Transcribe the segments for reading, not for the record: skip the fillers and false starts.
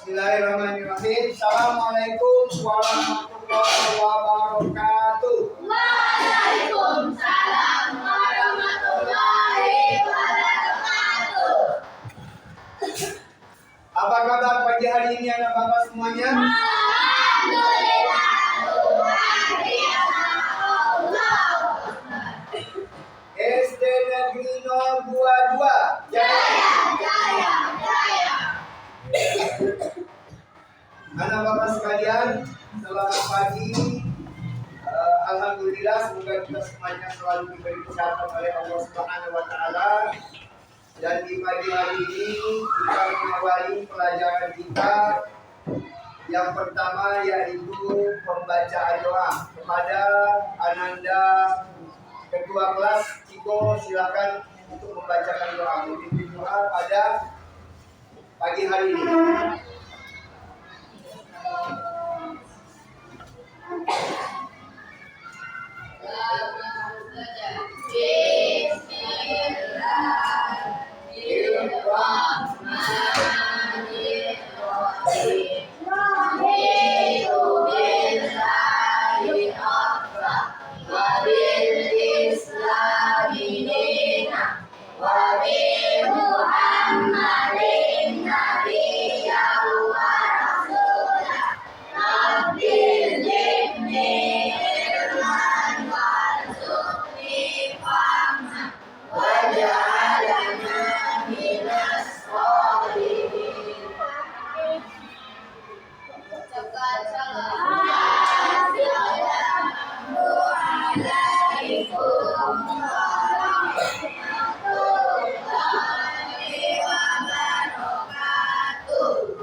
Bismillahirrahmanirrahim. Assalamualaikum warahmatullahi wabarakatuh. Waalaikumsalam warahmatullahi wabarakatuh. Apa kabar pagi hari ini anak bapak semuanya? Alhamdulillah, luar biasa Allah. SD Negeri 022 Jaya, jaya, jaya. Anak bapak sekalian, selamat pagi. Alhamdulillah, semoga kita semuanya selalu diberi kesehatan oleh Allah Subhanahu wa Ta'ala. Dan di pagi hari ini kita mengawali pelajaran kita. Yang pertama yaitu pembacaan doa kepada Ananda Ketua kelas Ciko. Silakan untuk membacakan doa, memimpin doa pada pagi hari ini.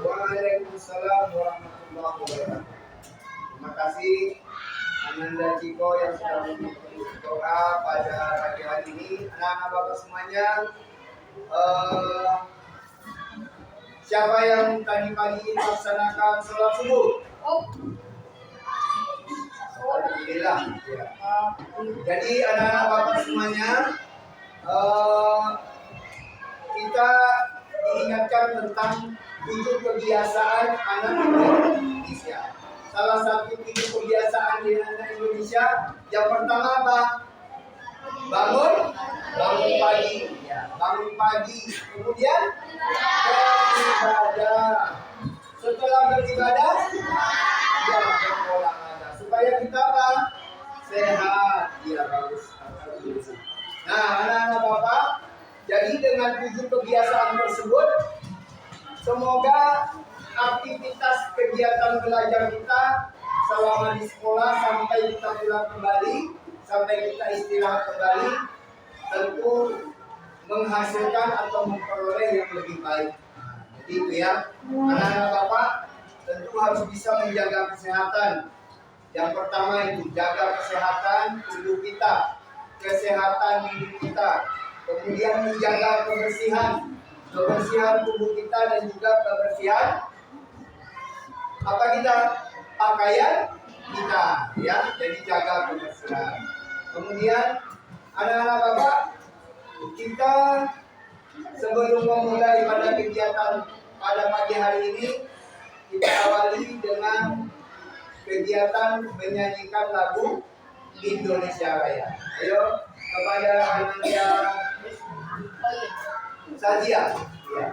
Waalaikumsalam warahmatullahi wabarakatuh. Terima kasih Ananda Ciko yang sudah memimpin doa pada pagi hari ini. Anak-anak bapak semuanya, siapa yang tadi pagi melaksanakan sholat subuh? Alhamdulillah. Ya. Jadi anak-anak bapak semuanya, kita diingatkan tentang 7 kebiasaan anak Indonesia. Salah satu 7 kebiasaan di anak Indonesia, yang pertama apa? Bangun pagi. Ya, bangun pagi. Kemudian beribadah. Setelah beribadah, ya berolahraga. Supaya kita apa? Sehat. Ya bagus. Nah, anak-anak bapak, jadi dengan 7 kebiasaan tersebut, semoga aktivitas kegiatan belajar kita selama di sekolah sampai kita pulang kembali, sampai kita istirahat kembali, tentu menghasilkan atau memperoleh yang lebih baik. Jadi itu ya, anak-anak bapak tentu harus bisa menjaga kesehatan. Yang pertama itu jaga kesehatan tubuh kita, kesehatan diri kita, kemudian menjaga kebersihan tubuh kita dan juga kebersihan apa kita, pakaian kita, ya. Jadi jaga kebersihan. Kemudian anak-anak bapak, kita sebelum memulai pada kegiatan pada pagi hari ini, kita awali dengan kegiatan menyanyikan lagu Indonesia Raya. Ayo kepada Ananda Sadia, ya.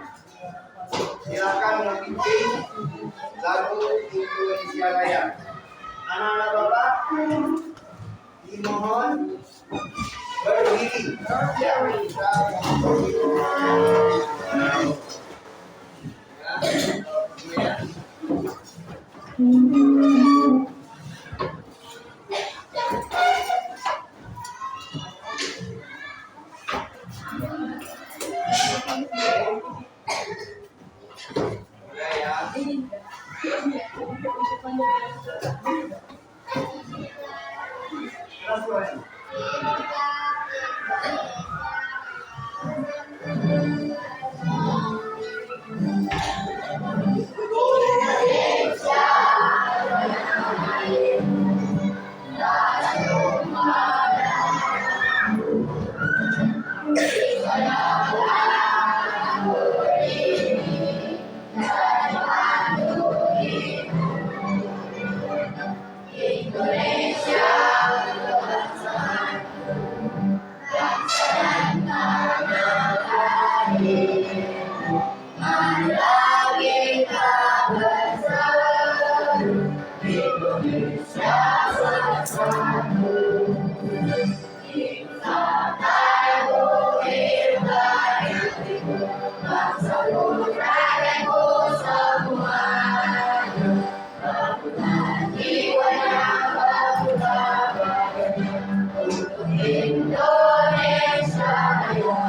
Silakan memimpin lagu Indonesia Raya. Anak-anak bapak dimohon berdiri. Ya, kita kita bersatu, Indonesia bersatu. Kita taruhi bangsa putra dan semua, rebutan jiwa yang berbeda untuk Indonesia Raya.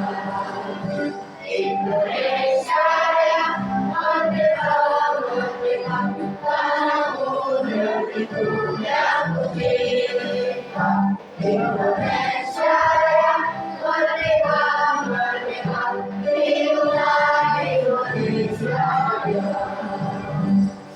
Indonesia Raya, merdeka, merdeka, tanahku negeriku yang kucinta. Indonesia Raya, merdeka, merdeka, hiduplah Indonesia Raya.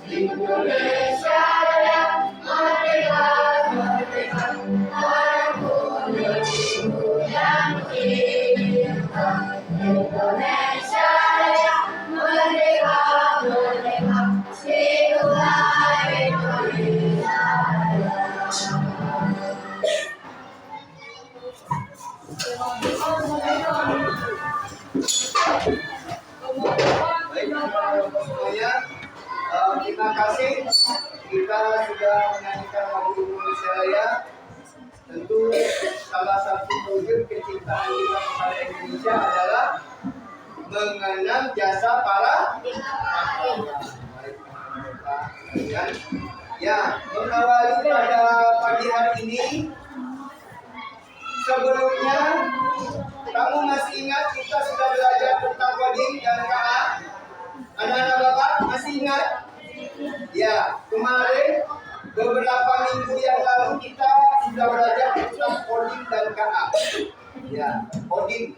Indonesia Raya, merdeka, merdeka, tanahku negeriku yang kucinta. Indonesia Raya, merdeka, merdeka, hiduplah Indonesia Semuanya, terima kasih. Kita sudah menyanyikan lagu Indonesia Raya. Tentu salah satu wujud kecintaan kita kepada Indonesia adalah mengenang jasa para ya, mengawali pada pagi hari ini. Sebelumnya, kamu masih ingat kita sudah belajar tentang coding dan KA? Anak-anak Bapak masih ingat? Ya, kemarin beberapa minggu yang lalu kita sudah belajar tentang coding dan KA. Ya, coding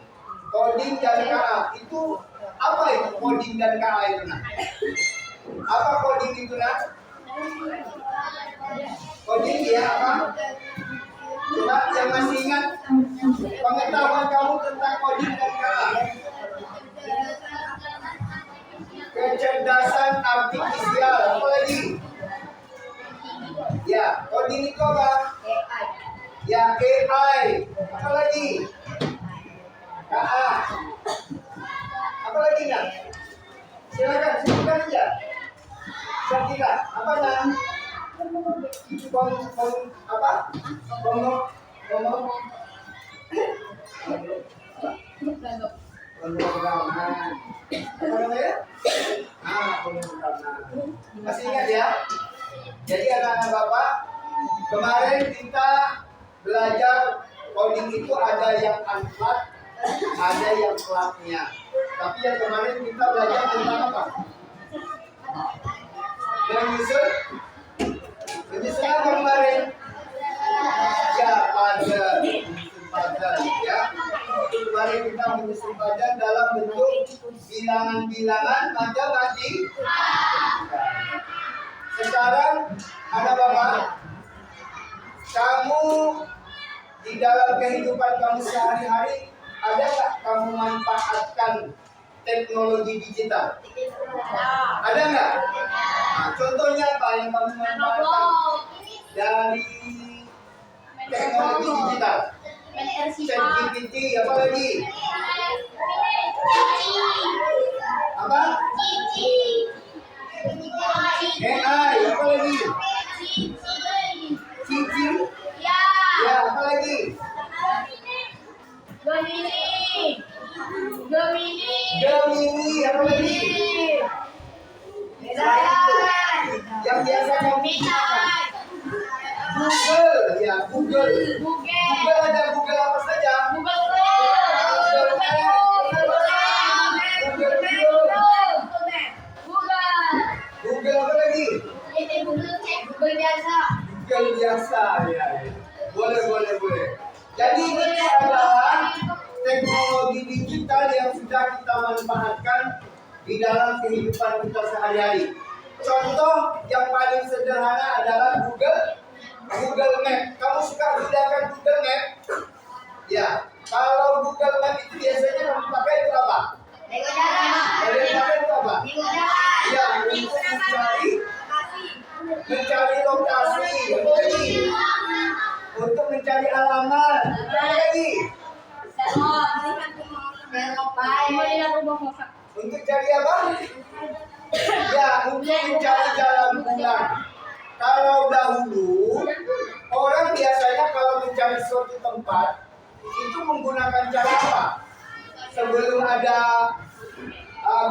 dan KA itu apa itu coding dan KA itu nak? Apa coding itu nak? Coding ya apa? Coba yang masih ingat pengetahuan kamu tentang coding dan KA. Kecerdasan artifisial, apa lagi? Ya, coding itu apa? Ya, AI. Apa lagi? KA. Apa lagi nak? Silakan sebutkan aja. Sakila, apa nak? Apa? Pemrograman. Apa namanya? Pemrograman. Masih ingat ya? Jadi anak-anak Bapak, kemarin kita belajar coding itu ada yang unflat, ada yang flatnya. Tapi yang kemarin kita belajar tentang apa? Menyusun apa kemarin? Ya, puzzle ya. Kemarin kita menyusun puzzle dalam bentuk bilangan-bilangan matematika. Sekarang ada Bapak, kamu di dalam kehidupan kamu sehari-hari ada nggak kamu manfaatkan teknologi digital? Ada nggak? Nah, contohnya apa yang kamu manfaatkan dari teknologi digital? ChatGPT, apa lagi? Apa? AI, apa lagi? Cici? Ya, apa lagi? Gemini, apa lagi? Yang biasa kamu gunakan? Google, ya Google. Google ada Google apa saja? Google apa lagi? Google biasa, ya. Boleh. Jadi ini adalah teknologi digital yang sudah kita manfaatkan di dalam kehidupan kita sehari-hari. Contoh yang paling sederhana adalah Google Map. Kamu suka gunakan Google Map? Ya, kalau Google Map itu biasanya kamu pakai itu apa? Itu apa? Ya, untuk mencari lokasi. Apa lagi? Untuk mencari alamat. Apa lagi? Untuk cari apa? tempat itu menggunakan cara apa? Sebelum ada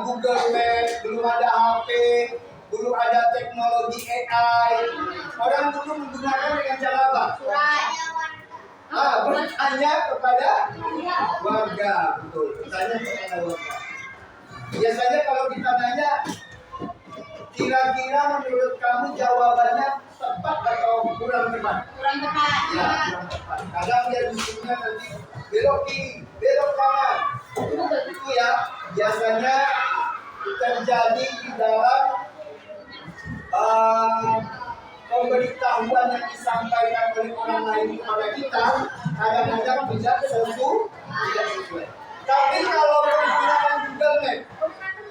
Google Maps, belum ada HP, belum ada teknologi AI, orang dulu menggunakan dengan cara apa? Bertanya kepada warga, betul. Bertanya kepada warga. Biasanya kalau kita nanya, kira-kira menurut kamu jawabannya tepat atau kurang tepat? Kurang tepat. Ya, kurang tepat. Kadang dia disuruhnya nanti belok kiri, belok kanan. Itu ya biasanya terjadi di dalam pemberitahuan yang disampaikan oleh orang lain kepada kita kadang-kadang tidak sesuai. Tapi kalau penggunaan Google Map,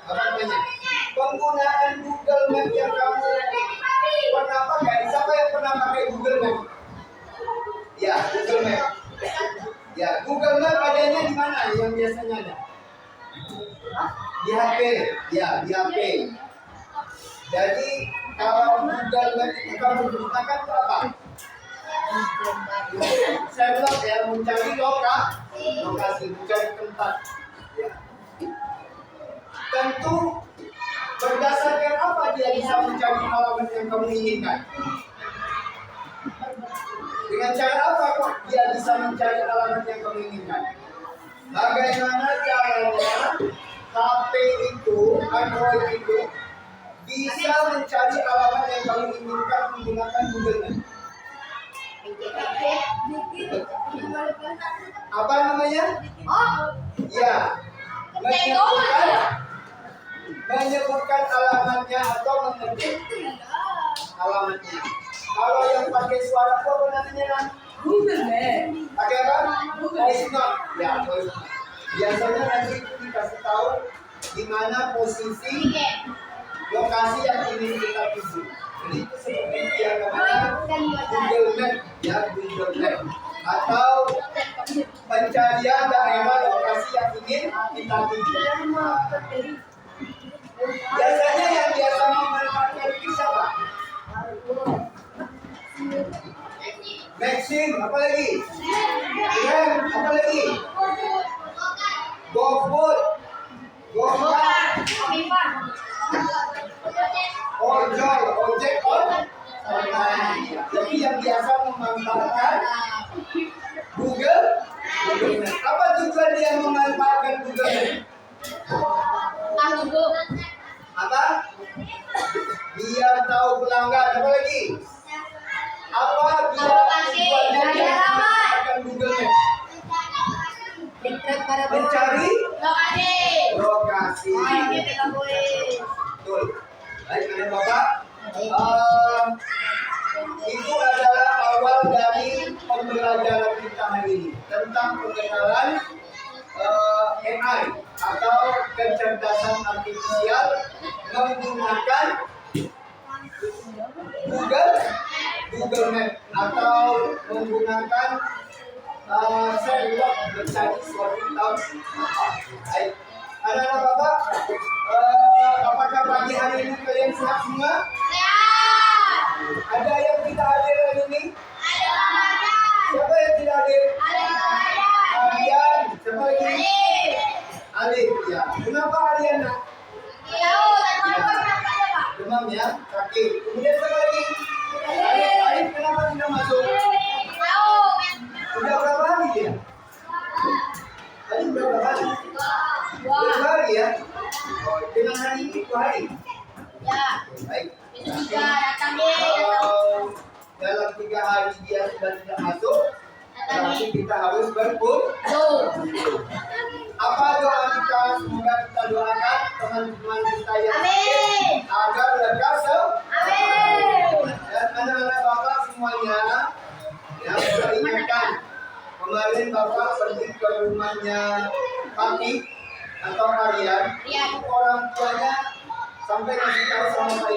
apa namanya? Penggunaan Google Map yang kamu pernah pakai, siapa yang pernah pakai Google Map? Ya, Google Map. Ya, Google Map adanya di mana yang biasanya ada? Di HP, ya di HP. Jadi kalau Google Map itu kamu gunakan itu apa? Saya bilang ya mencari lokasi, mencari tempat. Ya. Tentu berdasarkan apa dia bisa mencari alamat yang kamu inginkan? Dengan cara apa kok dia bisa mencari alamat yang kamu inginkan? Bagaimana caranya HP itu, Android itu bisa mencari alamat yang kamu inginkan menggunakan Google Map? Apa namanya? Ya, menyebutkan alamatnya atau mengetik alamatnya. Kalau yang pakai suara apa namanya? Google Map. Pakai apa? Voice note. Ya, voice note. Biasanya nanti itu dikasih tahu di mana posisi lokasi yang ingin kita tuju. Jadi itu seperti yang namanya Google Map, ya Google Map. Atau pencarian daerah lokasi yang ingin kita tuju. Biasanya yang biasa memanfaatkan itu siapa? Maxim, apa lagi? Rem, apa lagi? GoFood, GoCar, Ojol, ojek online. Jadi yang biasa memanfaatkan Google Map. Apa tujuan dia memanfaatkan Google Map? Apa? Biar tahu pelanggan. Apa lagi? Apa biar tujuannya dia memanfaatkan Google Map? Mencari lokasi. Betul. Baik, ada Bapak. Itu adalah awal dari pembelajaran kita hari ini tentang pengenalan AI atau kecerdasan artifisial menggunakan Google Map atau menggunakan server mencari suatu tempat. Baik, anak-anak Bapak, apakah pagi hari ini kalian sehat semua? Ada yang tidak hadir hari ini? Siapa yang tidak hadir? Aryan. Siapa lagi? Alif. Ya. Kenapa Aryan nak? Demam ya, sakit. Kemudian siapa lagi? Alif kenapa tidak masuk? Sudah berapa hari dia? Alif berapa hari? 2 hari ya? Oh, dengan hari ini 2 hari? Baik. Dalam 3 hari dia sudah tidak masuk, tapi kita harus berkumpul. Apa doa kita? Semoga kita doakan teman-teman kita yang sakit agar lekas. Dan anak-anak Bapak semuanya, ya saya ingatkan kemarin Bapak pergi ke rumahnya Papi atau Aryan, orang tuanya sampai ngasih tahu sama Pak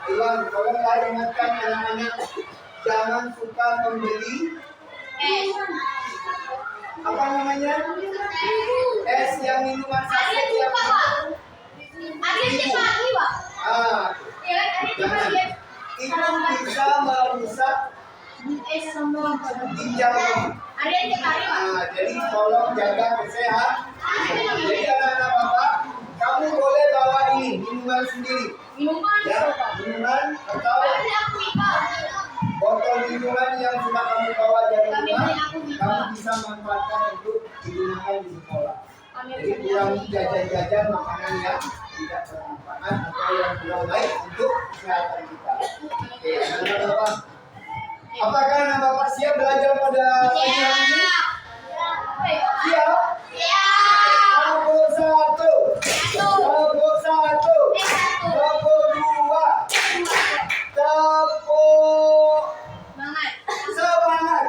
Iwan, tolong ingatkan anak-anak jangan suka membeli apa namanya es yang minuman saset yang jangan. Itu bisa merusak ginjal. Nah, jadi tolong jaga kesehatan. Jadi anak-anak bapak, kamu boleh bawa ini minuman sendiri, ya, minuman atau botol minuman yang sudah kamu bawa dari rumah, kamu bisa manfaatkan untuk digunakan di sekolah. Jadi kurangi jajan-jajan makanan yang tidak bermanfaat atau yang kurang baik untuk kesehatan kita. Oke, anak-anak bapak, apakah anak bapak siap belajar pada pagi hari ini? Siap? Kelompok 1, kelompok 1, kelompok 2, kelompok semangat. Oh, kelompok semangat.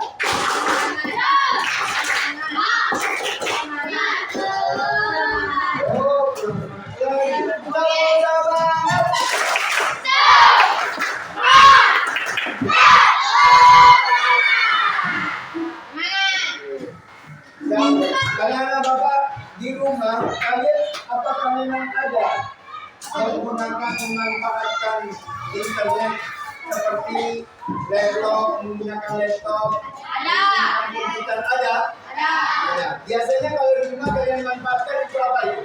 Dan anak-anak bapak di rumah, kalian apakah memang ada menggunakan memanfaatkan internet seperti laptop, menggunakan laptop, menggunakan komputer ada? Ya. Biasanya kalau di rumah kalian manfaatkan itu apa ya?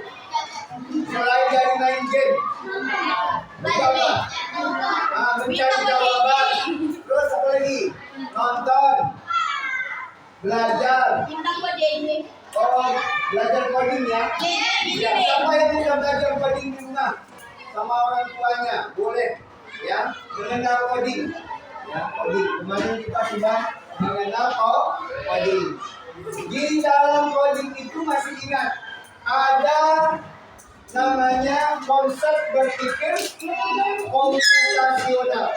Selain dari main game, itu apa? Mencari jawaban. Terus apa lagi? Nonton, belajar. Oh, belajar coding ya? Ya, siapa yang sudah belajar coding di rumah? Sama orang tuanya, boleh ya, mengenal coding. Ya, coding. Kemarin kita sudah mengenal coding. Di dalam coding itu masih ingat ada namanya konsep berpikir komputasional.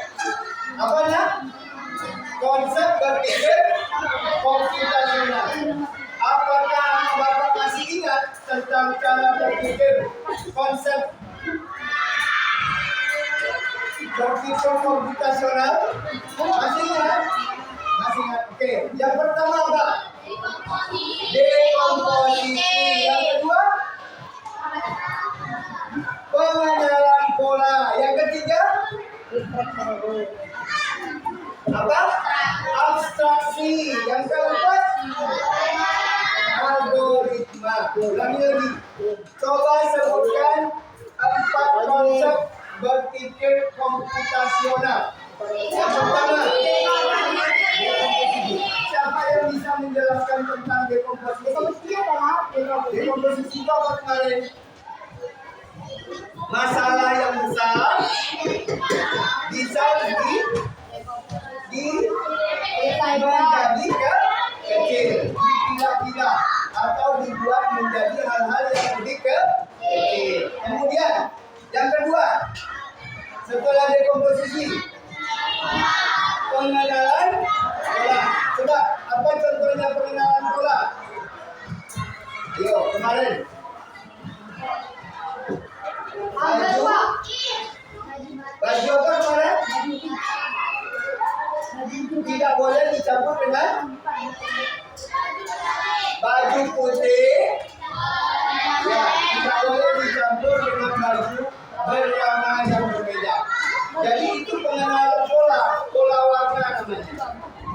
Apa ya? Konsep berpikir komputasional. Apakah bapak masih ingat tentang cara berpikir konsep berpikir komputasional? Masih ingat? Masih ingat. Oke. Yang pertama apa? Dekomposisi. Yang kedua? Pengenalan pola. Yang ketiga? Apa? Abstraksi. Yang keempat? Algoritma. Ulangi lagi. Coba sebutkan 4 konsep berpikir komputasional. Yang pertama, siapa yang bisa menjelaskan tentang dekomposisi? Dekomposisi itu apa kemarin? Masalah yang besar bisa menjadi kecil, dipilah-pilah atau dibuat menjadi hal-hal yang lebih kecil. Kemudian yang kedua, setelah dekomposisi, pengenalan pola. Coba apa contohnya pengenalan pola? Yo, kemarin baju apa kemarin? Tidak boleh dicampur dengan baju putih. Ya, tidak boleh dicampur dengan baju berwarna yang berbeda. Jadi itu pengenalan pola warna namanya.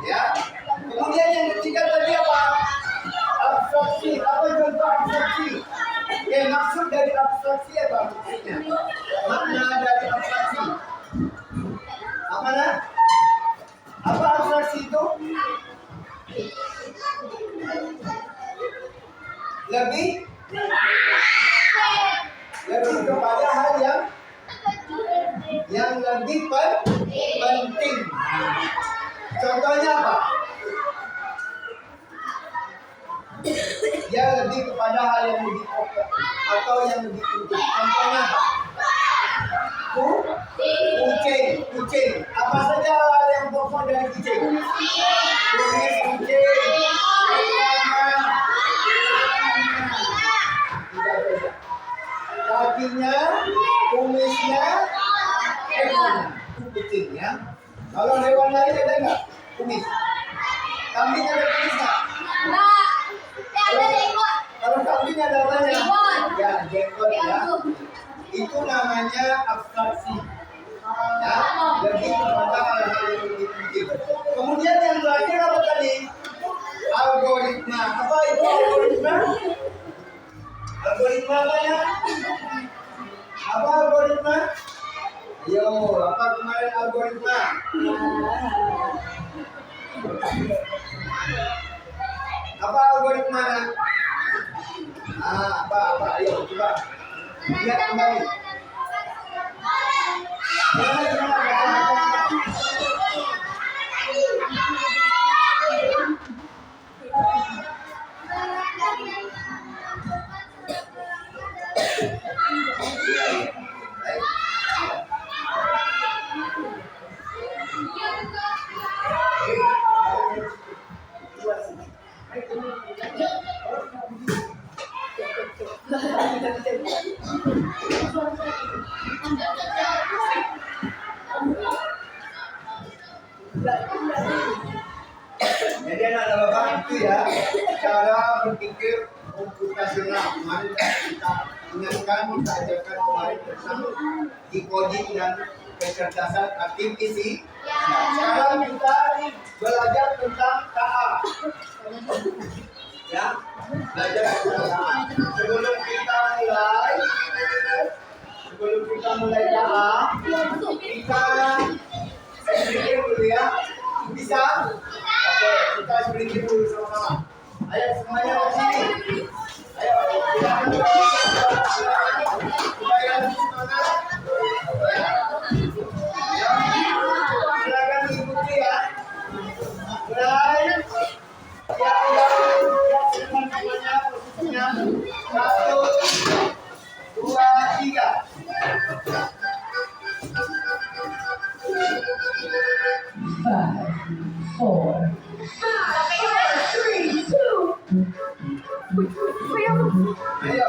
Ya. Kemudian yang ketiga tadi apa? Abstraksi. Apa contoh abstraksi? Maksud dari abstraksi apa maksudnya? Makna dari abstraksi. Apa? Apa abstraksi itu? Lebih kepada hal yang lebih penting. Contohnya apa? Yang lebih kepada hal yang lebih pokok atau yang lebih penting. Contohnya apa? Kucing. Apa saja hal yang pokok dari kucing? Kumis kucing, kakinya, kumisnya, ekornya, itu kucing ya. Kalau hewan lain ada nggak kumis? Kambing ada kumis nggak? Kalau kambing ada apanya? Ya, jenggot ya. Itu namanya abstraksi. Ya, lebih kepada hal-hal yang lebih penting. Kemudian yang terakhir apa tadi? Algoritma. Apa itu algoritma? Algoritma apa ya? Apa algoritma? Ayo, apa kemarin algoritma? Apa algoritma? Apa? Ayo, coba. Lihat kembali. Jadi anak bapak itu ya cara berpikir komputasional. Kemarin kita ingatkan, kita ajarkan kemarin tentang decoding dan kecerdasan artifisi. Sekarang kita belajar tentang KA. Ya, belajar tentang KA. Sebelum kita mulai KA, kita sedikit dulu ya. Bisa? Oke, kita sedikit dulu sama-sama. Ayo semuanya ke sini. Ayo, silakan. Supaya lebih semangat. Silakan ikuti ya. Mulai. Siap semuanya posisinya. 1, 2, 3. Five, four, three, two. Ayo.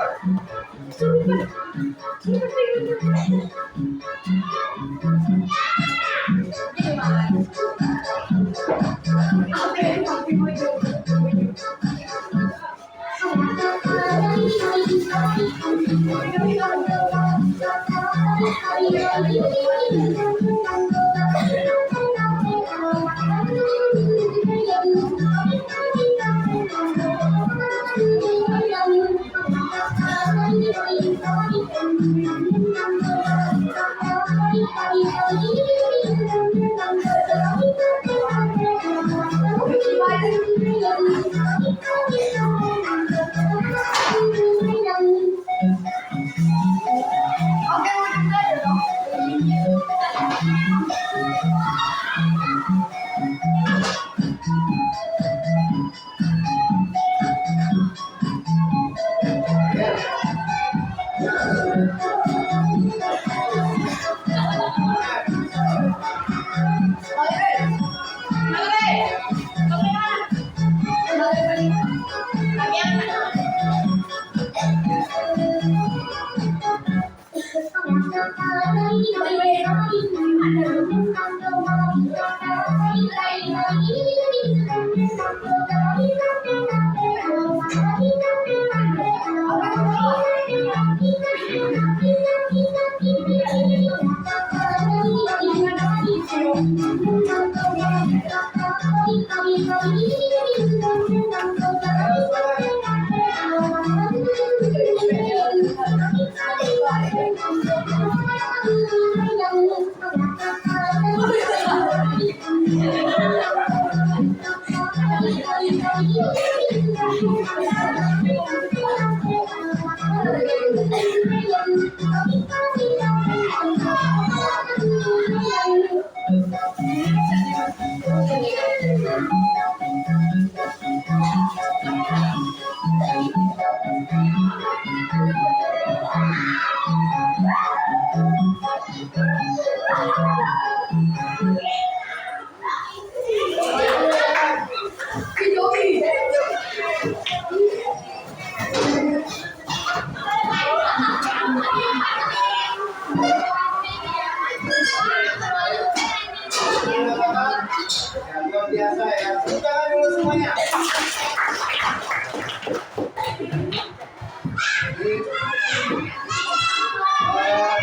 Luar biasa ya. Tepuk tangan dulu semuanya.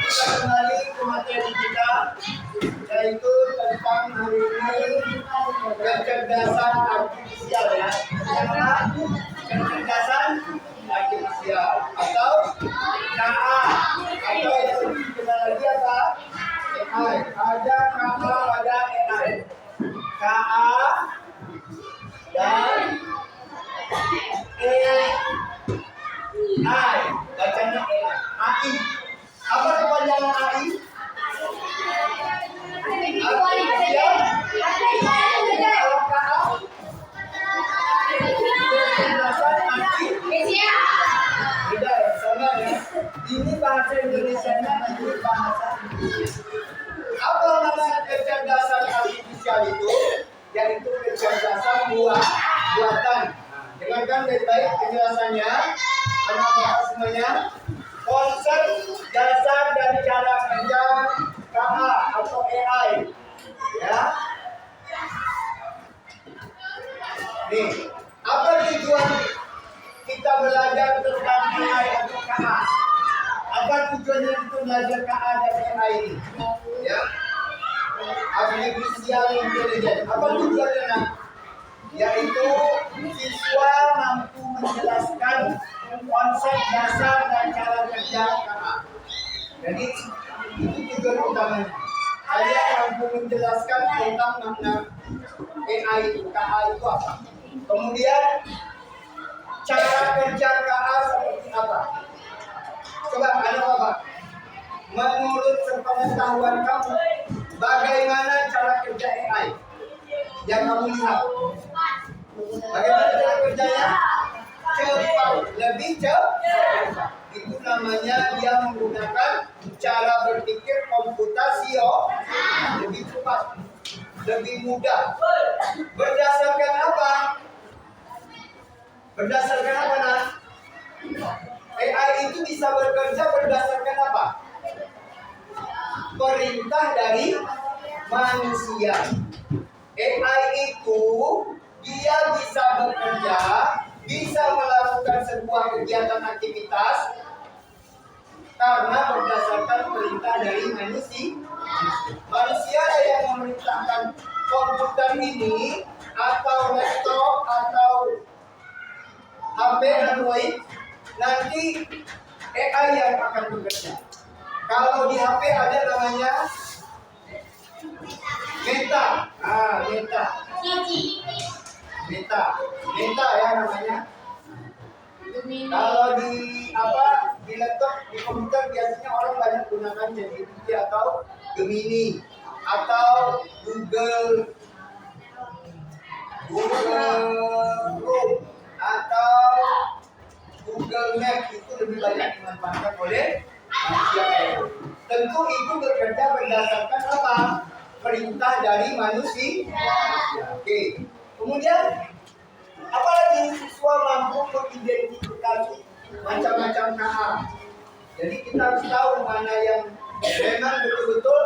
Kita kembali ke materi kita, yaitu tentang hari ini kecerdasan artifisial ya. Apa? Kecerdasan artifisial atau KA atau yang lebih dikenal lagi apa? AI. Ada KA, ada AI. KA dan AI. Bacanya AI. AI. Apa kepanjangan AI? Artifisial. Kalau KA kecerdasan artifisial. Beda ya, sama ya. Ini bahasa Indonesia-nya, ini bahasa Inggris. Apa nama kecerdasan artifisial itu? Yaitu kecerdasan buatan. Dengarkan baik-baik penjelasannya. Anak-anak semuanya. Konsep dasar dari cara kerja KA atau AI. Ya. Nih, apa tujuan kita belajar tentang AI atau KA? Apa tujuannya untuk belajar KA dan AI ini? Ya, artificial intelligence. Apa tujuannya? Nak? Yaitu siswa mampu menjelaskan konsep dasar dan cara kerja KA. Jadi itu tujuan utamanya. Saya mampu menjelaskan tentang makna AI itu, KA itu apa. Kemudian cara kerja KA seperti apa? Coba ada apa? Menurut sepengetahuan kamu, bagaimana cara kerja AI yang kamu lihat? Bagaimana cara kerjanya? Cepat, lebih cepat. Itu namanya dia menggunakan cara berpikir komputasi lebih cepat, lebih mudah. Berdasarkan apa? Berdasarkan apa, Nak? AI itu bisa bekerja berdasarkan apa? Perintah dari manusia. AI itu dia bisa bekerja, bisa melakukan sebuah kegiatan aktivitas karena berdasarkan perintah dari manusia. Manusia yang memerintahkan komputer ini atau laptop atau HP Android, nanti AI yang akan bekerja. Kalau di HP ada namanya Meta. Meta ya namanya. Kalau di laptop, di komputer biasanya orang banyak gunakan ChatGPT atau Gemini atau Google Chrome atau Google Map, itu lebih banyak dimanfaatkan oleh manusia. Tentu itu bekerja berdasarkan apa? Perintah dari manusia. Oke. Kemudian apalagi siswa mampu mengidentifikasi macam-macam KA. Jadi kita harus tahu mana yang memang betul-betul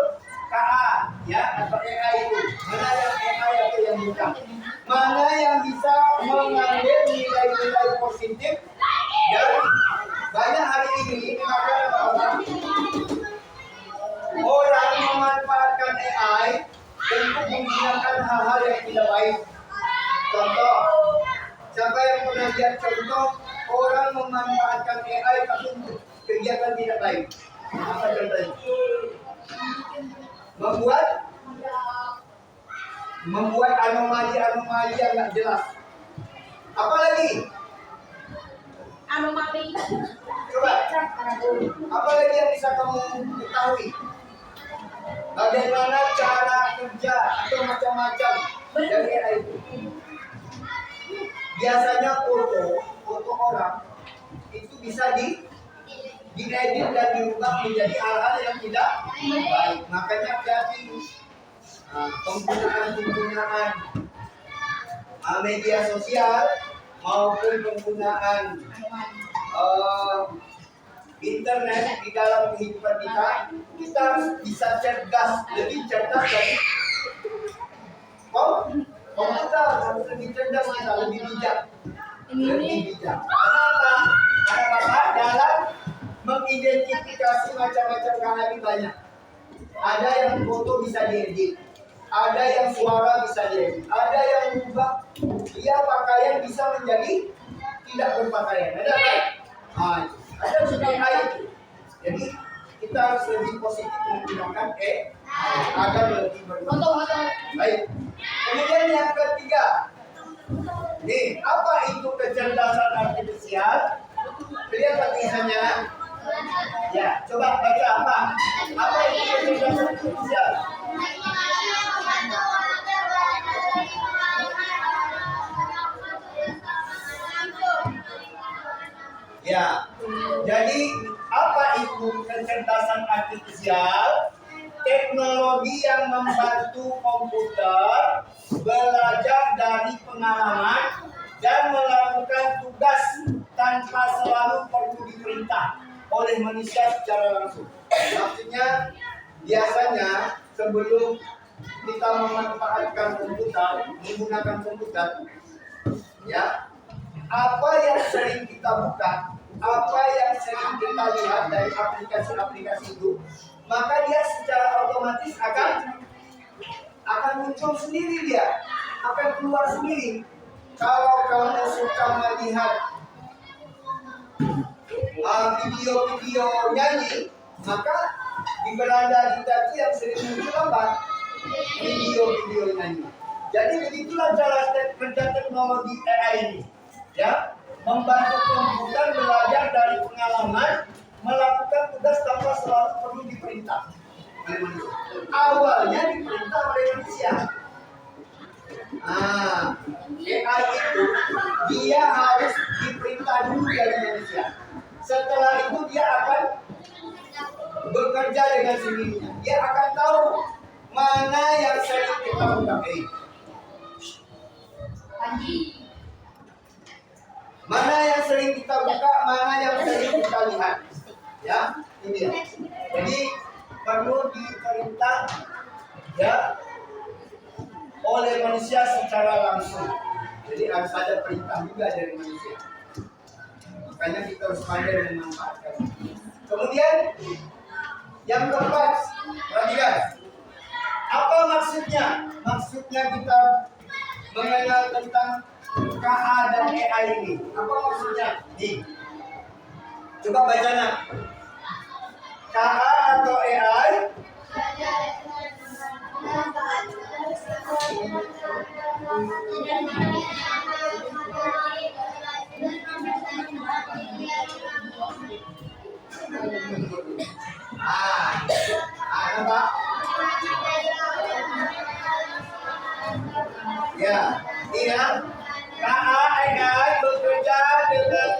KA ya atau AI itu. Mana yang AI atau yang bukan. Mana yang bisa mengambil nilai-nilai positif dan banyak hari ini orang memanfaatkan AI untuk menggunakan hal-hal yang tidak baik. Contoh, siapa yang pernah lihat contoh orang memanfaatkan AI untuk kegiatan tidak baik? Apa contohnya? Membuat anomali yang nggak jelas. Apalagi? Anomali. Coba. Apalagi yang bisa kamu ketahui? Bagaimana cara kerja atau macam-macam dari AI itu? Biasanya foto orang itu bisa diedit dan diubah menjadi hal-hal yang tidak baik. Makanya hati-hati penggunaan media sosial maupun penggunaan internet di dalam kehidupan kita harus bisa cerdas, lebih cerdas dari komputer, harus lebih cerdas kita, lebih bijak. Karena apa? Karena dalam mengidentifikasi macam-macam KA ini banyak. Ada yang foto bisa diedit, ada yang suara bisa diedit, ada yang berubah dia pakaian bisa menjadi tidak berpakaian. Ada kan? Nah, ada seperti itu. Jadi kita harus lebih positif menggunakan agar lebih bermanfaat. Baik. Kemudian yang ketiga, nih apa itu kecerdasan artifisial? Lihat tulisannya. Ya, coba baca apa? Apa itu kecerdasan artifisial? Ya, jadi apa itu kecerdasan artifisial? Teknologi yang membantu komputer belajar dari pengalaman dan melakukan tugas tanpa selalu perlu diperintah oleh manusia secara langsung. Maksudnya, biasanya sebelum kita memanfaatkan komputer, menggunakan komputer, ya, apa yang sering kita buka, apa yang sering kita lihat dari aplikasi-aplikasi itu, maka dia secara otomatis akan muncul sendiri, dia akan keluar sendiri. Kalau kamu suka melihat video-video nyanyi, maka di beranda kita itu yang sering muncul apa? Video-video nyanyi. Jadi begitulah cara kerja teknologi AI ini, ya, membantu komputer belajar dari pengalaman, melakukan tugas tanpa selalu perlu diperintah oleh manusia. Awalnya diperintah oleh manusia. AI itu dia harus diperintah dulu dari manusia. Setelah itu dia akan bekerja dengan sendirinya. Dia akan tahu mana yang sering kita pakai, mana yang sering kita buka, mana yang sering kita lihat. Ya, ini ya. Jadi perlu diperintah, ya, oleh manusia secara langsung. Jadi harus ada perintah juga dari manusia. Makanya kita harus pandai memanfaatkan. Kemudian yang keempat, perhatikan. Apa maksudnya? Maksudnya kita mengenal tentang KA dan AI ini. Apa maksudnya? Nih, coba baca nak. KA atau AI? Apa? Ya, iya. AI bekerja dengan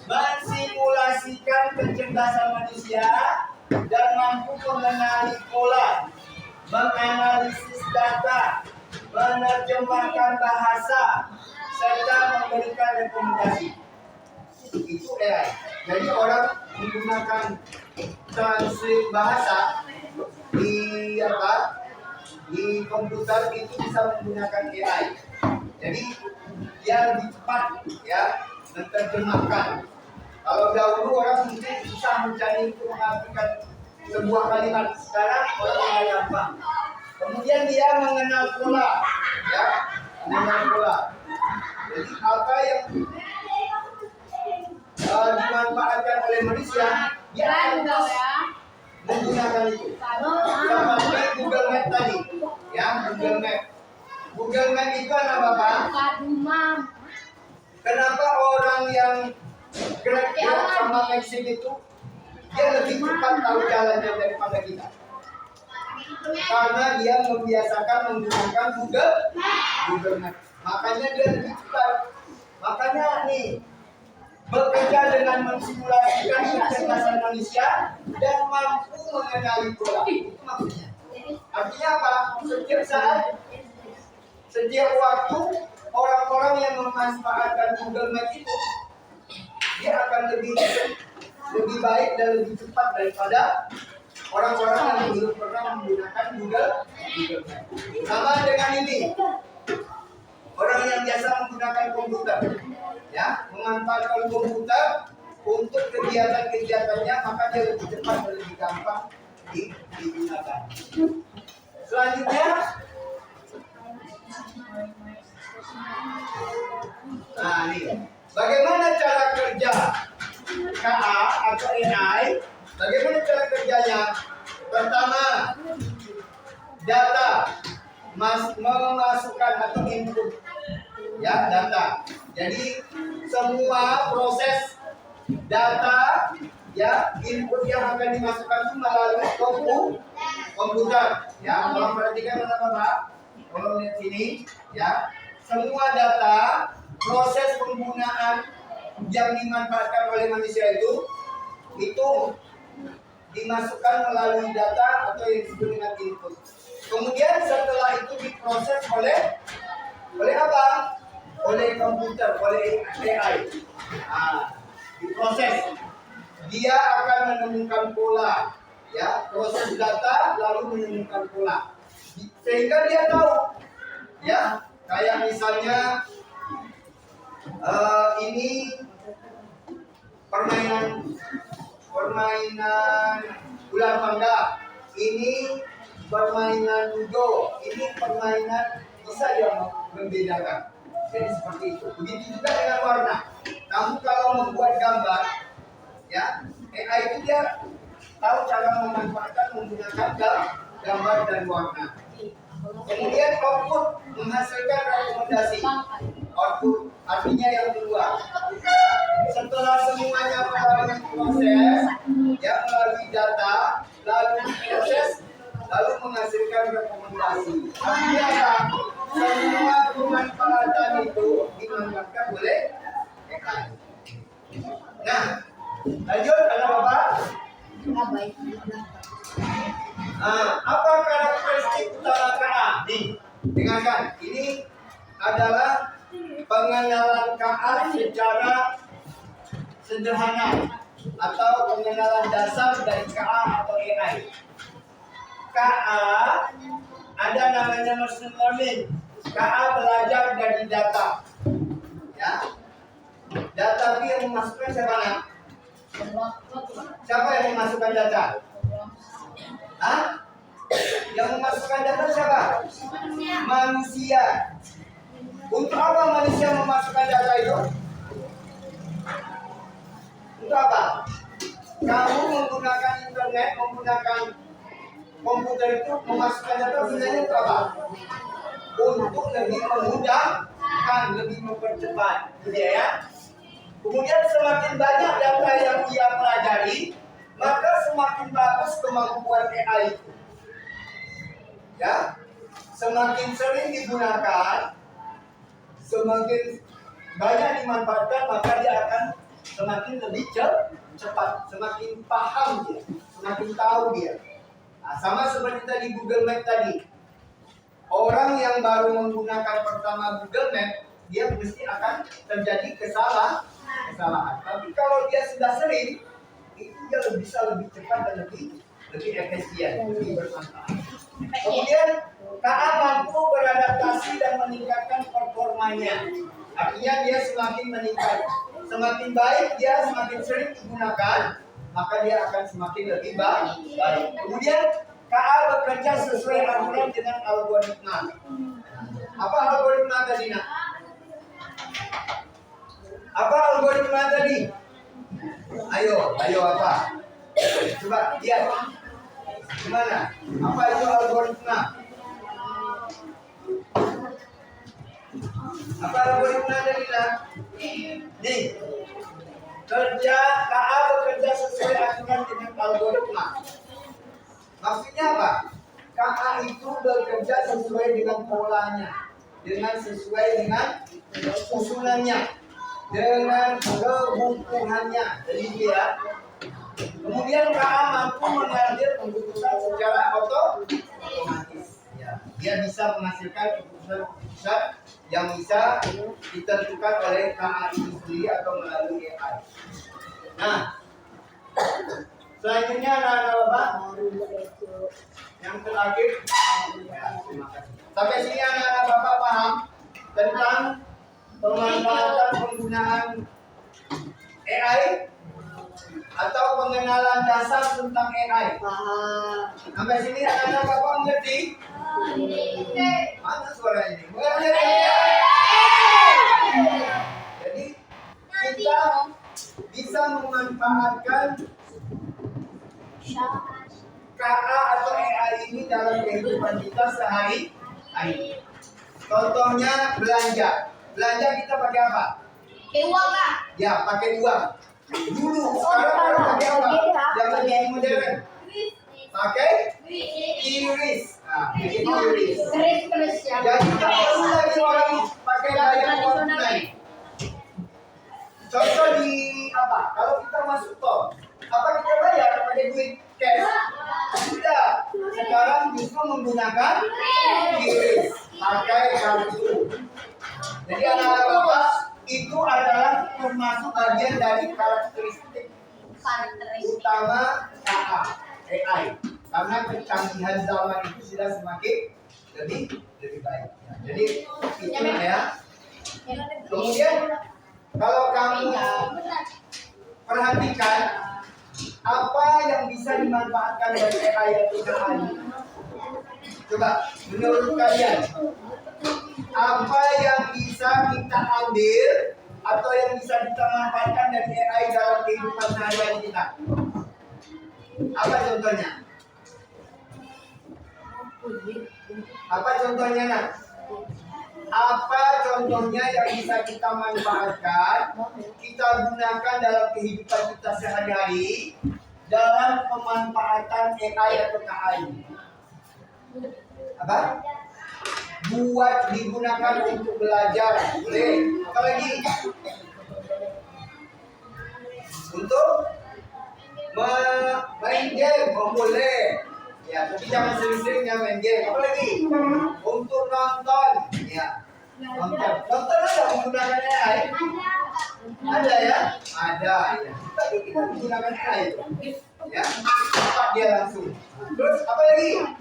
mensimulasikan kecerdasan manusia dan mampu mengenali pola, menganalisis data, menerjemahkan bahasa, serta memberikan rekomendasi. Itu AI. Jadi orang menggunakan translate bahasa di komputer itu bisa menggunakan AI. Jadi dia lebih cepat, ya, menerjemahkan. Kalau dahulu orang mungkin susah mencari untuk mengartikan sebuah kalimat, sekarang orang mulai gampang. Kemudian dia mengenal pola, ya, mengenal pola. Jadi apa yang dimanfaatkan oleh manusia, dia akan terus menggunakan itu. Seperti Google Map tadi, ya, Google Map. Google Map itu apa, Pak? Kenapa orang yang gerak sama Maxim itu dia lebih cepat tahu jalannya daripada kita? Karena dia membiasakan menggunakan Google Map. Makanya dia lebih cepat. Makanya nih, bekerja dengan mensimulasikan kecerdasan manusia dan mampu mengenali pola. Itu maksudnya. Artinya apa? Setiap saat, setiap waktu, orang-orang yang memanfaatkan Google Map itu, dia akan lebih baik dan lebih cepat daripada orang-orang yang belum pernah menggunakan Google Map. Sama dengan ini, orang yang biasa menggunakan komputer, ya, memanfaatkan komputer untuk kegiatan-kegiatannya, maka dia lebih cepat dan lebih gampang digunakan. Selanjutnya, nah ini, bagaimana cara kerja KA atau AI? Bagaimana cara kerjanya? Pertama, data memasukkan atau input, ya data. Jadi semua proses data, ya input yang akan dimasukkan itu melalui komputer. Ya, kalau perhatikan Bapak, kalau lihat sini, ya semua data proses penggunaan yang dimanfaatkan oleh manusia itu dimasukkan melalui data atau yang disebut dengan input. Kemudian setelah itu diproses oleh apa? Oleh komputer, oleh AI. Nah, diproses. Dia akan menemukan pola, ya proses data lalu menemukan pola, sehingga dia tahu, ya kayak misalnya ini permainan bola tangga, ini permainan ludo, ini permainan, bisa dia membedakan. Jadi seperti itu. Begitu juga dengan warna. Kamu kalau membuat gambar, ya AI itu dia tahu cara memanfaatkan menggunakan gambar dan warna. Kemudian output menghasilkan rekomendasi. Output artinya yang keluar. Setelah semuanya melalui proses, ya melalui data, lalu proses, lalu menghasilkan rekomendasi. Artinya apa? Semua pemanfaatan itu dimanfaatkan oleh AI. Nah, lanjut, ada Bapak? Apa karakteristik utama KA? Nih, dengarkan. Ini adalah pengenalan KA secara sederhana atau pengenalan dasar dari KA atau AI. KA ada namanya machine learning. KA belajar dari data. Ya. Data yang memasukkan siapa? Siapa yang memasukkan data? Hah? Yang memasukkan data siapa? Manusia. Untuk apa manusia memasukkan data itu? Untuk apa? Kamu menggunakan internet, menggunakan komputer itu memasukkan data sebenarnya untuk apa? Untuk lebih memudahkan, lebih mempercepat, gitu ya. Kemudian semakin banyak data yang dia pelajari, maka semakin bagus kemampuan AI itu. Ya, semakin sering digunakan, semakin banyak dimanfaatkan, maka dia akan semakin lebih cepat, semakin paham dia, semakin tahu dia. Nah, sama seperti tadi Google Map tadi. Orang yang baru menggunakan pertama Google Map, dia mesti akan terjadi kesalahan. Tapi kalau dia sudah sering, itu dia bisa lebih cepat dan lebih efisien, lebih bermanfaat. Kemudian KA mampu beradaptasi dan meningkatkan performanya. Artinya dia semakin meningkat, semakin baik dia, semakin sering digunakan, maka dia akan semakin lebih baik. Kemudian KA bekerja sesuai aturan dengan algoritma. Apa algoritma tadi, Nak? Apa algoritma tadi? Ayo apa? Coba lihat. Gimana? Apa itu algoritma? Apa algoritma tadi, Nak? Nih. KA bekerja sesuai aturan dengan algoritma. Maksudnya apa? KA itu bekerja sesuai dengan polanya, sesuai dengan usulannya, dengan kebutuhannya. Jadi dia, kemudian KA mampu mengambil keputusan secara otomatis. Ya, dia bisa menghasilkan keputusan yang bisa ditentukan oleh KA itu sendiri atau melalui AI. Nah, selanjutnya anak-anak Bapak, yang terakhir, ya, terima kasih. Sampai sini anak-anak Bapak paham tentang pemanfaatan penggunaan AI? atau pengenalan dasar tentang AI. Sampai sini anak-anak Bapak mengerti? Mana suara ini? Mengerti? Jadi kita bisa memanfaatkan KA atau AI ini dalam kehidupan kita sehari-hari. Contohnya belanja. Belanja kita pakai apa? Uang lah. Ya, pakai uang. Dulu, sekarang orang pakai apa? Yang lebih modern. Pakai QRIS. Nah, pakai QRIS. Keris ya. Jadi tak perlu lagi orang pakai bayar uang tunai. Contoh di apa? Kalau kita masuk tol, apa kita bayar pakai duit cash? Tidak. Sekarang justru menggunakan QRIS, pakai kartu. Jadi anak-anak Bapak, itu adalah termasuk bagian dari karakteristik utama KA, AI. Karena kecanggihan zaman itu sudah semakin lebih baik. Jadi itu ya. Kemudian kalau kamu perhatikan apa yang bisa dimanfaatkan dari AI atau KA. Coba menurut kalian apa yang bisa kita ambil atau yang bisa kita manfaatkan dari AI dalam kehidupan sehari-hari kita? Apa contohnya? Apa contohnya, Nak? Apa contohnya yang bisa kita manfaatkan, kita gunakan dalam kehidupan kita sehari-hari dalam pemanfaatan AI atau KI? Apa? Buat digunakan untuk belajar, boleh. Apalagi untuk main game, boleh. Ya, tapi jangan sering-sering ya main game. Apalagi untuk nonton, ya. Nonton ada menggunakan AI? Ada ya? Ada ya. Tapi kita menggunakan AI itu. Ya, cepat dia langsung. Terus apa lagi?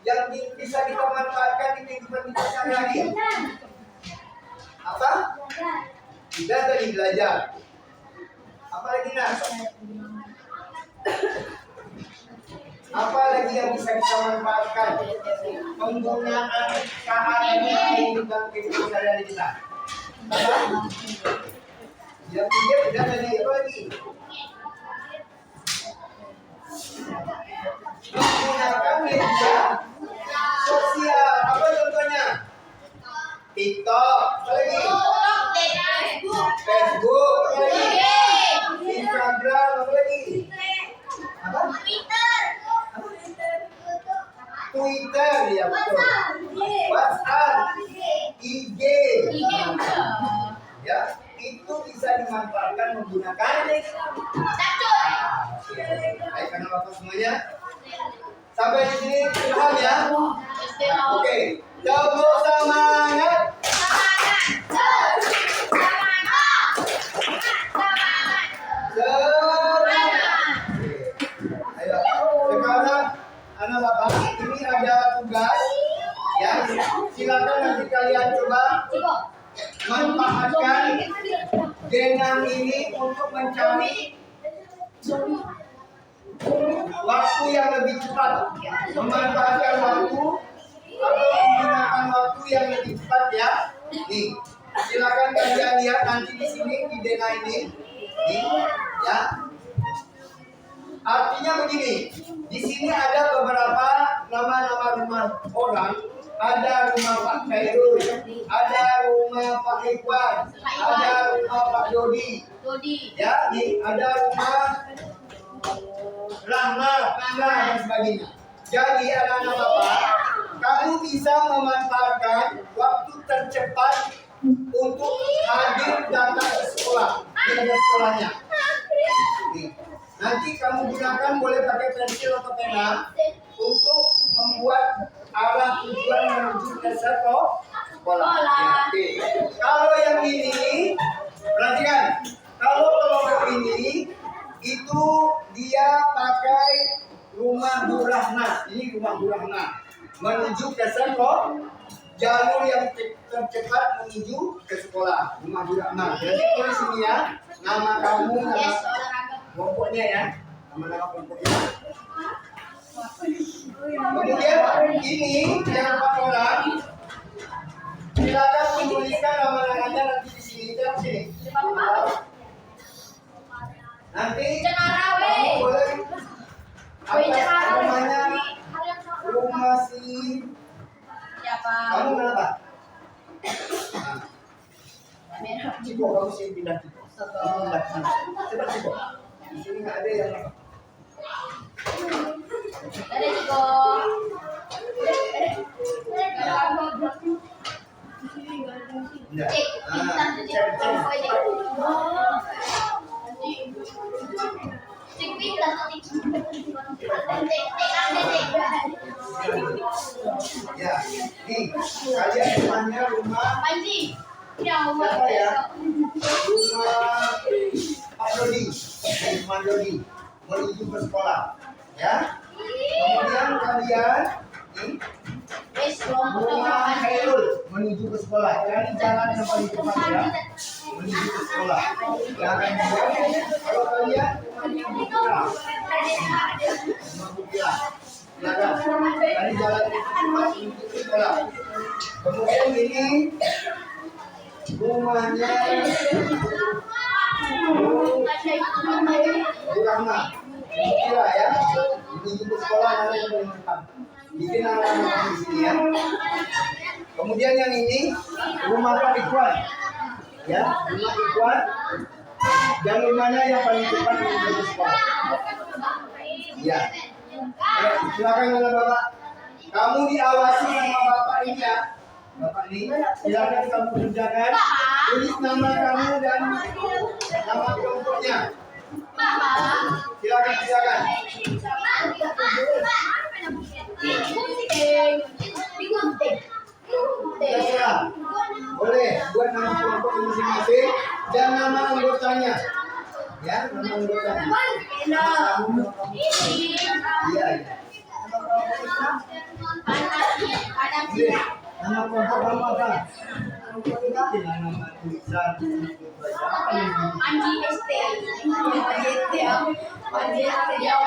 Yang bisa kita manfaatkan di kehidupan kita sehari-hari? Apa? Tidak tadi belajar. Apa lagi, Nas? Apa lagi yang bisa kita manfaatkan? Penggunaan KAI dalam kehidupan sehari-hari kita. Apa? Yang tiga tidak tadi apa lagi? Menggunakan media sosial. Apa contohnya? TikTok, apa lagi? Facebook, apa lagi? Instagram, apa lagi? Apa? Twitter, ya betul. WhatsApp, IG. Ya, itu bisa dimanfaatkan menggunakan baik, karena Bapak semuanya sampai di sini paham ya? Oke, tepuk semangat. Ayo, sekarang anak Bapak ini ada tugas ya. Silakan nanti kalian coba manfaatkan genang ini untuk mencari waktu yang lebih cepat, memanfaatkan waktu atau menggunakan waktu yang lebih cepat ya. Nih, silakan kalian lihat nanti di sini di Dena ini, nih, ya. Artinya begini, di sini ada beberapa nama-nama rumah orang. Ada rumah Pak Khairul, ada rumah Pak Ikhwan, ada rumah Pak Dodi, ya, nih, ada rumah Rahma, dan sebagainya. Jadi anak-anak Bapak, kamu bisa memanfaatkan waktu tercepat untuk hadir datang ke sekolah, di sekolahnya. Nih, nanti kamu gunakan boleh pakai pensil atau pena untuk membuat arah tujuan menuju ke sekolah. Ya, oke. Kalau yang ini, perhatikan. Kalau kelompok ini itu dia pakai rumah Bu Rahma. Ini rumah Bu Rahma menuju ke sekolah, jalur yang tercepat menuju ke sekolah, rumah Bu Rahma. Jadi tulis ini ya, nama kamu, kelompoknya ya, nama-nama kelompoknya. Kemudian ini yang 4 orang, silakan menuliskan nama-namanya nanti di sini. Jangan sini. Nanti kamu boleh apa namanya rumah si kamu kenapa? Ciko, kamu sih pindah Ciko. Kamu pindah ke sana. Coba Ciko. Di sini nggak ada yang apa? Ada Ciko. Tidak. Ya, nih kalian rumahnya rumah siapa ya? Rumah Pak Dodi, rumah Dodi menuju ke sekolah, ya. Kemudian kalian rumah Khairul menuju ke sekolah. Cari jalan yang paling cepat ya, menuju ke sekolah. Jangan kalau kalian rumah Bukira, silakan cari jalan yang cepat menuju ke sekolah. Kemudian ini rumahnya Bu Rahma, Bukira ya, menuju ke sekolah nanti menentukan. Bikin nama-nama di sini ya. Kemudian yang ini rumah Pak Ikhwan, ya, rumah Ikhwan. Jalur mana yang paling cepat menuju ke sekolah? Ya. Silakan oleh Bapak. Kamu diawasi sama Bapak ini ya. Bapak ini, silakan kamu kerjakan. Tulis nama kamu dan nama kelompoknya. Silakan, silakan. Terserah. Boleh buat nama kelompok masing-masing dan nama anggotanya. Ya, nama anggotanya. Iya, iya. Nama kelompok kamu apa? Nama tulisan. Panji ST. Panji ST. Iya,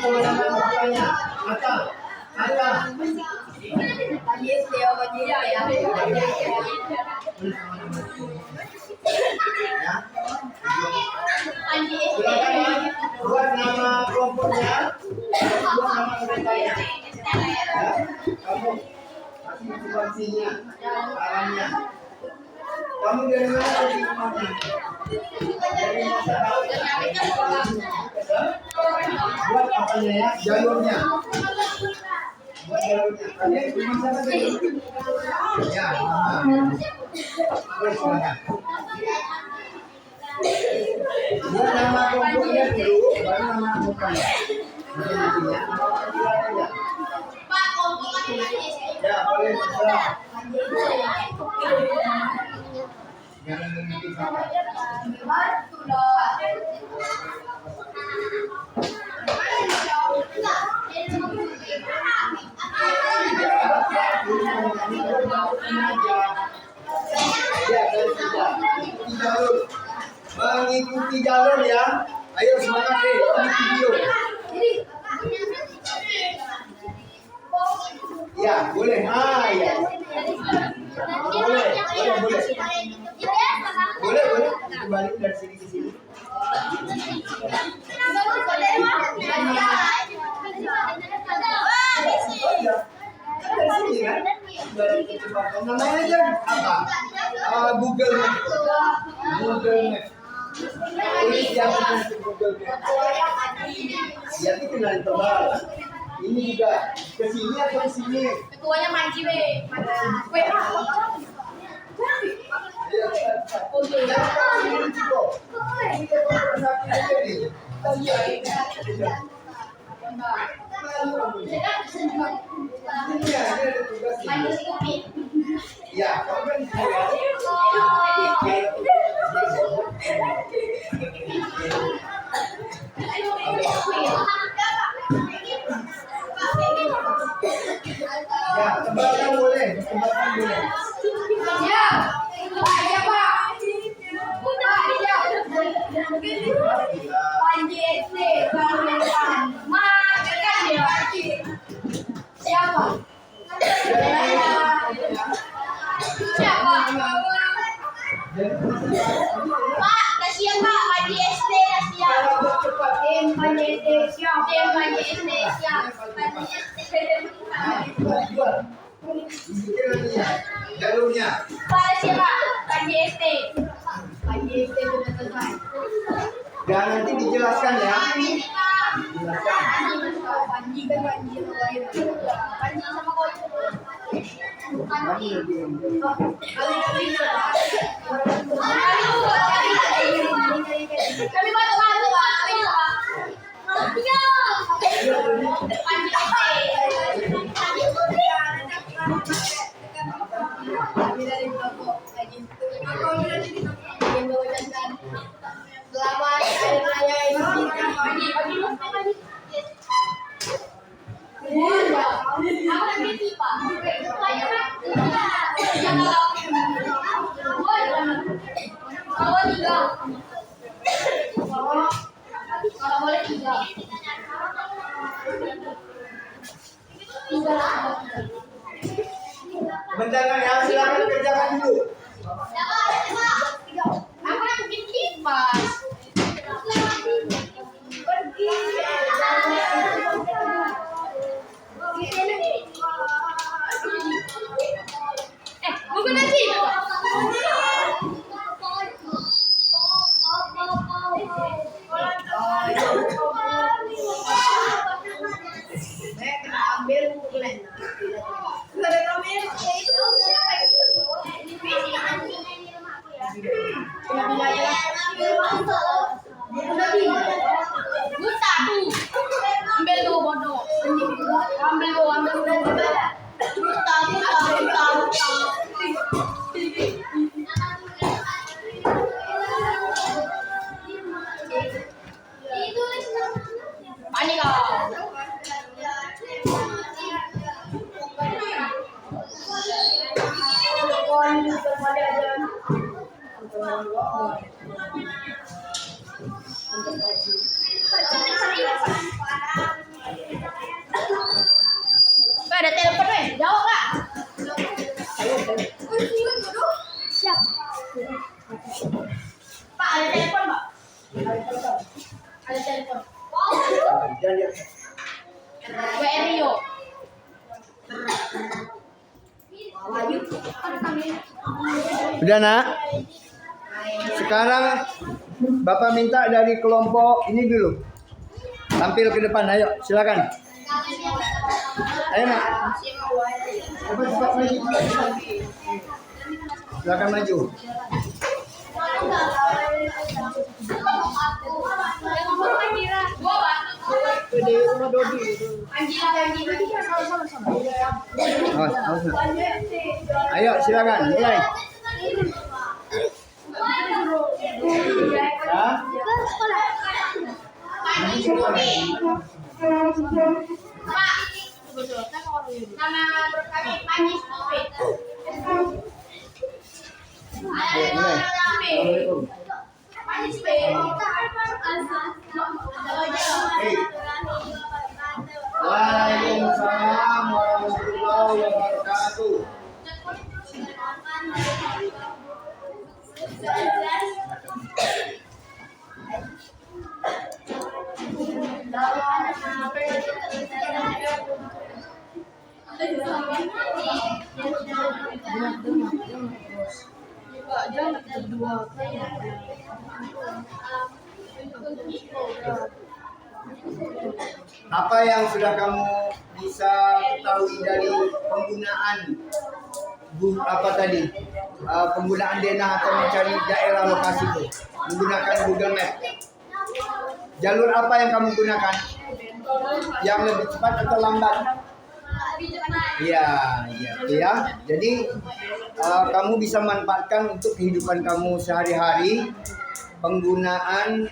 tulis nama anggotanya. Atta. Panji ST. Ya. Silakan buat nama kelompoknya, buat nama anggotanya. Ya, kamu kasih instruksinya, arahnya. Kamu dari mana dari rumahnya? Dari masyarakat. Buat apanya ya? Jalurnya. Buat jalurnya. Kalian di mana tadi? Ya, terus silakan. Buat nama kelompoknya dulu, baru nama anggotanya. Nantinya. Pak, kelompok Ya, boleh terserah. Jangan mengikuti sama. Ya, mengikuti jalur. Mengikuti jalur ya. Ayo semangat deh, ini video. Ya, boleh. Ah, ya. Boleh. Boleh. Balik dari sini ke sini. Dari sini kan? Dari kecepatan. Namanya aja apa? Google Map. Google Map. Tulis yang di Google Map. Ya, itu kenal tebal. Ini juga ke sini atau ke sini? Ketuanya Manji we. Ya, kamu kan ya, tebakkan boleh, tebakkan boleh. Ya. Pak, ya Pak. Pak, ya. Panji SD, siap. Panji SD. Jual. Tunjukin nanti ya. Jalurnya. Pada siapa? Panji SD. Panji SD sudah selesai. Dan nanti dijelaskan ya. Panji Dijelaskan. Panji kan Panji lain. Panji sama kau itu. Panji. Kami bantu Pak. Selamat Hari Raya Idul Fitri. Kalau boleh tiga. Bentar ya, silakan kerjakan dulu. Aku yang bikin kipas. Bukan nasi. Buta tuh. Ambil tuh bodoh. Ambil tuh. Buta. Panik kau. Pak, ada telepon weh, jawab Kak. Siap. Pak, ada telepon Pak. Ada telepon. Dan ya. WR Rio. Udah nak. Sekarang Bapak minta dari kelompok ini dulu. Tampil ke depan, ayo silakan. Ayo nak. Cepat maju. Silakan maju. Ayo silakan mulai. Nama kami Panji Stupid. Panji Stupid. Waalaikumsalam warahmatullahi wabarakatuh. Apa yang sudah kamu bisa ketahui dari penggunaan penggunaan denah atau mencari daerah lokasi itu menggunakan Google Map? Jalur apa yang kamu gunakan? Yang lebih cepat atau lambat? Iya. Jadi kamu bisa manfaatkan untuk kehidupan kamu sehari-hari. Penggunaan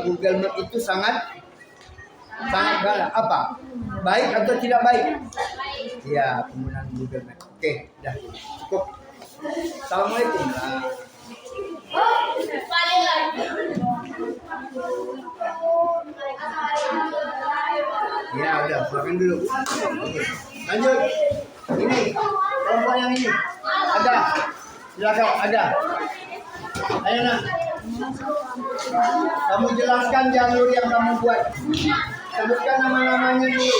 Google Map itu sangat galak. Apa? Baik atau tidak baik? Iya, penggunaan Google Map. Oke, dah cukup. Assalamualaikum. Ya udah, silakan dulu. Oke. Lanjut. Ini kelompok yang ini ada. Silakan ada. Ayo nak. Kamu jelaskan jalur yang kamu buat. Sebutkan nama-namanya dulu.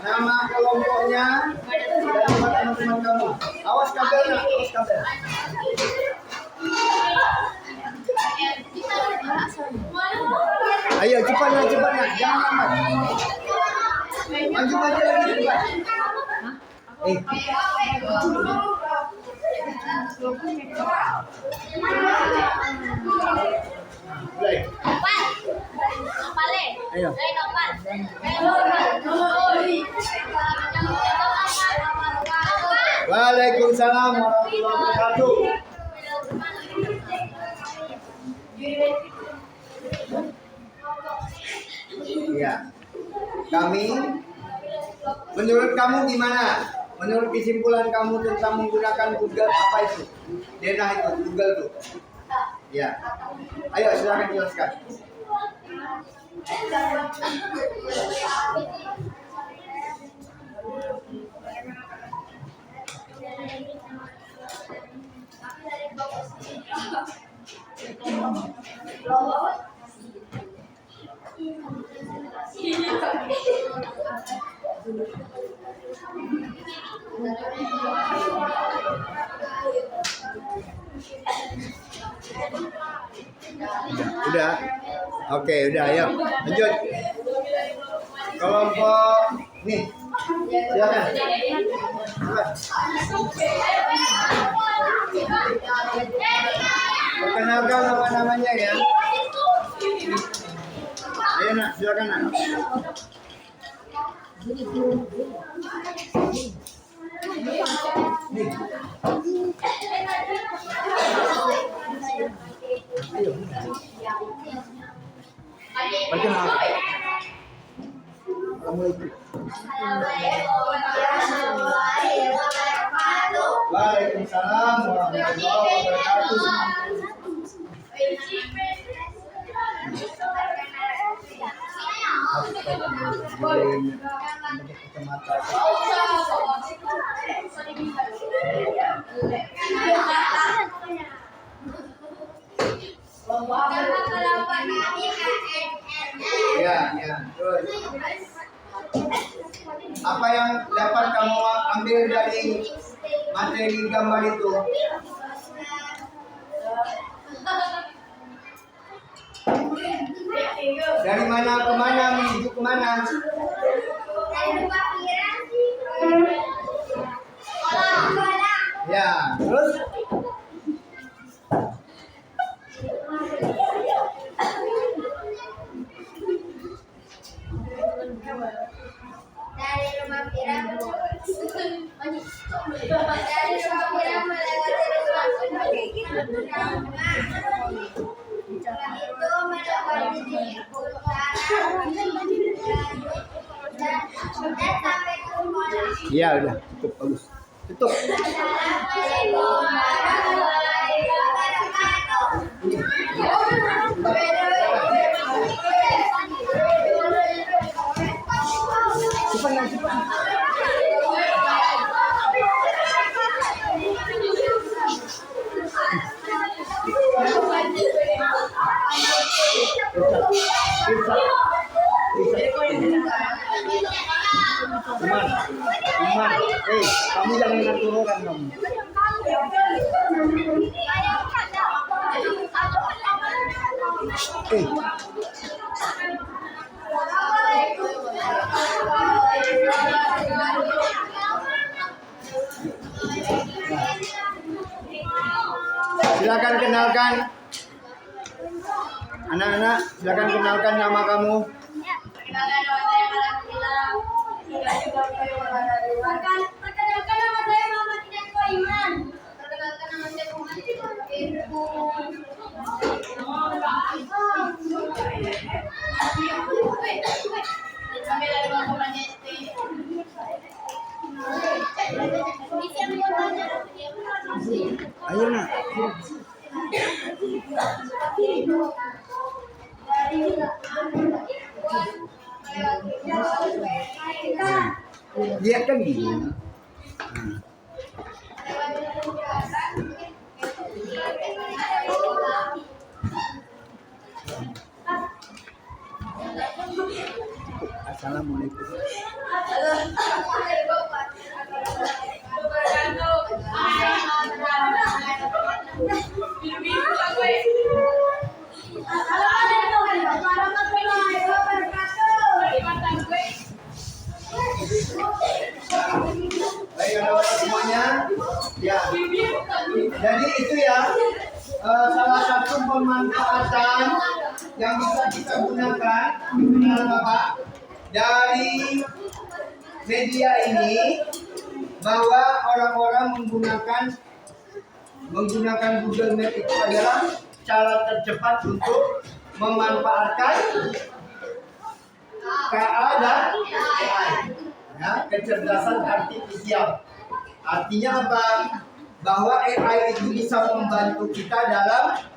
Nama kelompoknya dan nama teman-teman kamu. Awas kabelnya, awas kabel. Ayo cepatnya, jangan lambat. Maju lagi cepat. Mulai. Ayo. Waalaikumsalam warahmatullahi wabarakatuh. Ya. Kami, menurut kamu gimana? Menurut kesimpulan kamu tentang menggunakan Google apa itu? Denah itu, Google itu. Ya. Ayo silakan jelaskan. Udah. Oke, udah ayo. Lanjut. Kelompok nih. Silakan. Perkenalkan nama-namanya ya. Ayo nak, silakan nak. Nih. Ayo. Perkenalkan. Assalamualaikum. Waalaikumsalam warahmatullahi wabarakatuh. Ya. Terus. Apa yang dapat kamu ambil dari materi gambar itu? Dari mana ke mana, menuju ke mana? Ya, terus? Dari rumah Piram melewati Iya udah cukup bagus. Tutup. Iman, kamu jangan ngatur orang kamu. Silakan kenalkan, anak-anak. Silakan kenalkan nama kamu. Perkenalkan nama saya Muhammad Hidayat Iman. Perkenalkan nama saya Muhammad Ayo nak. Lihat kan gini. Assalamualaikum. Baik, ada semuanya. Ya. Jadi itu ya salah satu pemanfaatan yang bisa kita gunakan, Bapak, dari media ini, bahwa orang-orang menggunakan Google Map itu adalah cara tercepat untuk memanfaatkan KA dan AI, ya, kecerdasan artifisial. Artinya apa? Bahwa AI itu bisa membantu kita dalam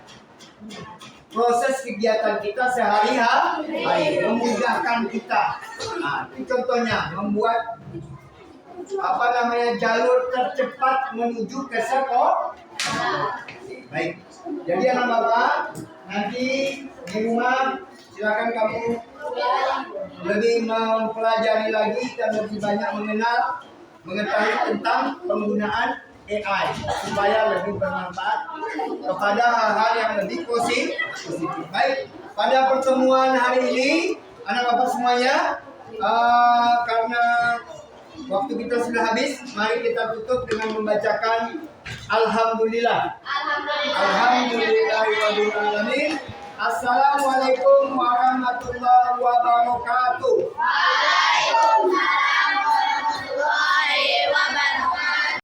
proses kegiatan kita sehari-hari, memudahkan kita. Nah, ini contohnya membuat jalur tercepat menuju ke sekolah. Baik. Jadi anak bapak, nanti di rumah silakan kamu lebih mempelajari lagi dan lebih banyak mengetahui tentang penggunaan AI supaya lebih bermanfaat kepada hal-hal yang lebih positif. Baik, pada pertemuan hari ini, anak bapak semuanya, karena waktu kita sudah habis, mari kita tutup dengan membacakan Alhamdulillah. Alhamdulillahirabbil alamin. Assalamualaikum warahmatullahi wabarakatuh.